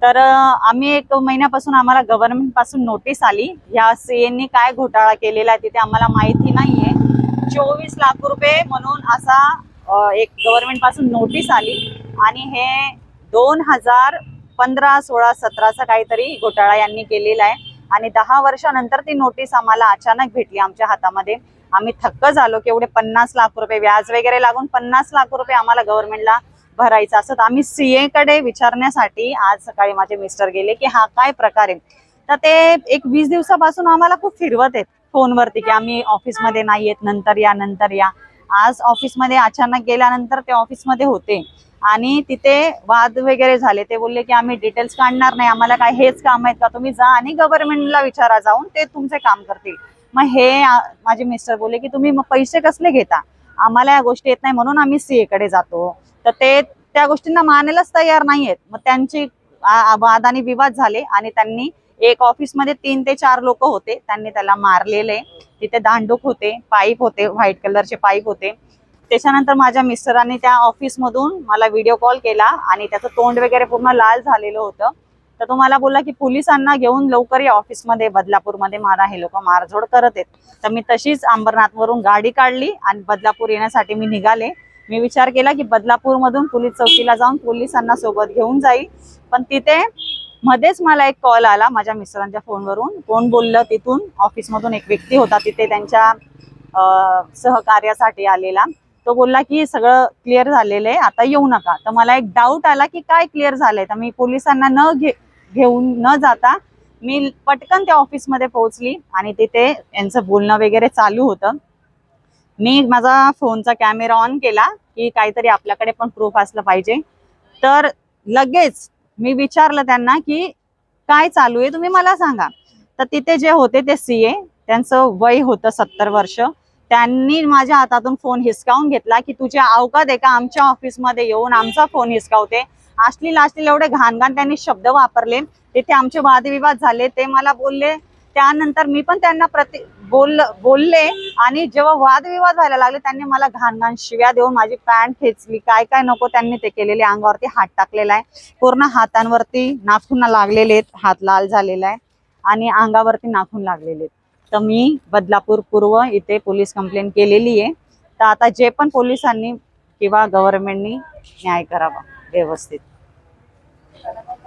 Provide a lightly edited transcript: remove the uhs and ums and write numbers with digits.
तर आम्ही 1 महिन्यापासून आम्हाला गव्हर्नमेंट पासून नोटीस आली, या सीएंनी काय घोटाळा केलेला आहे तिथे आम्हाला माहिती नाहीये। 24 लाख रुपये म्हणून असा एक गव्हर्नमेंट पासून नोटीस आली आणि हे 2015, 16, 17चा काहीतरी घोटाळा यांनी केलेला आहे आणि 10 वर्षानंतर ती नोटीस आम्हाला अचानक भेटली आमच्या हातामध्ये। आम्ही थक्क झालो की एवढे 50 लाख रुपये व्याज वगैरे लागून 50 लाख रुपये आम्हाला गव्हर्नमेंटला भरायचं असं। आम्ही सीए कडे विचारण्यासाठी आज सकाळी माझे मिस्टर गेले की हा काय प्रकार आहे। तर ते एक 20 दिवसापासून आम्हाला खूप फिरवत आहेत फोनवरती की आम्ही ऑफिसमध्ये नाही येत, नंतर या नंतर या। आज ऑफिसमध्ये अचानक गेल्यानंतर ते ऑफिसमध्ये होते आणि तिथे वाद वगैरे झाले। ते बोलले की आम्ही डिटेल्स काढणार नाही, आम्हाला काय हेच काम आहेत का, तुम्ही जा आणि गव्हर्नमेंटला विचारा जाऊन, ते तुमचे काम करतील। मग हे माझे मिस्टर बोलले की तुम्ही मग पैसे कसले घेता, आम्हाला या गोष्टी येत नाही म्हणून आम्ही सीए कडे जातो। तर ते त्या गोष्टींना मानायलाच तयार नाहीयेत। मग त्यांची वाद आणि विवाद झाले आणि त्यांनी एक ऑफिसमध्ये 3 ते 4 लोक होते, त्यांनी त्याला मारलेले। तिथे दांडूक होते, पाईप होते, व्हाईट कलरचे पाईप होते। त्याच्यानंतर माझ्या मिस्टरांनी त्या ऑफिसमधून मला व्हिडिओ कॉल केला आणि त्याचं तोंड वगैरे पूर्ण लाल झालेलं होतं। तर तो मला बोलला की पोलिसांना घेऊन लवकर या ऑफिसमध्ये, बदलापूरमध्ये मला हे लोक मारझोड करत आहेत। तर मी तशीच अंबरनाथवरून गाडी काढली आणि बदलापूर येण्यासाठी मी निघाले। मी विचार केला की बदलापूरमधून पोलीस चौकीला जाऊन पोलिसांना सोबत घेऊन जाईल, पण तिथे मध्येच मला एक कॉल आला माझ्या मिस्टरांच्या फोनवरून। कोण बोललं तिथून ऑफिसमधून, एक व्यक्ती होता तिथे त्यांच्या सहकार्यासाठी आलेला। तो बोलला की सगळं क्लिअर झालेलं आहे, आता येऊ नका। तर मला एक डाऊट आला की काय क्लिअर झालंय। तर मी पोलिसांना घेऊन न जाता मी पटकन त्या ऑफिसमध्ये पोहोचली आणि तिथे यांचं बोलणं वगैरे चालू होतं। मी माझा फोनचा कॅमेरा ऑन केला की काहीतरी आपल्याकडे पण प्रूफ असलं पाहिजे। तर लगेच मी विचारलं त्यांना की काय चालू आहे, तुम्ही मला सांगा। तर तिथे जे होते ते सीए, त्यांचं वय होतं 70 वर्ष। त्यांनी माझ्या हातातून फोन हिसकावून घेतला की तुझ्या अवकात आहे का आमच्या ऑफिसमध्ये येऊन आमचा फोन हिसकावते। अश्लील एवढे घाण त्यांनी शब्द वापरले। तिथे आमचे वादविवाद झाले, ते मला बोलले। त्यानंतर मी पण त्यांना बोलले आणि जेव्हा वादविवाद व्हायला लागले त्यांनी मला घाण शिव्या देऊन माझी पॅन्ट खेचली, काय काय नको त्यांनी ते केलेले। अंगावरती हात टाकलेला आहे, पूर्ण हातांवरती नाखून लागलेले आहेत, हात लाल झालेला आहे आणि अंगावरती नाखून लागलेले आहेत। तर मी बदलापूर पूर्व इथे पोलीस कंप्लेंट केलेली आहे। तर आता जे पण पोलिसांनी किंवा गव्हर्नमेंटनी न्याय करावा व्यवस्थित।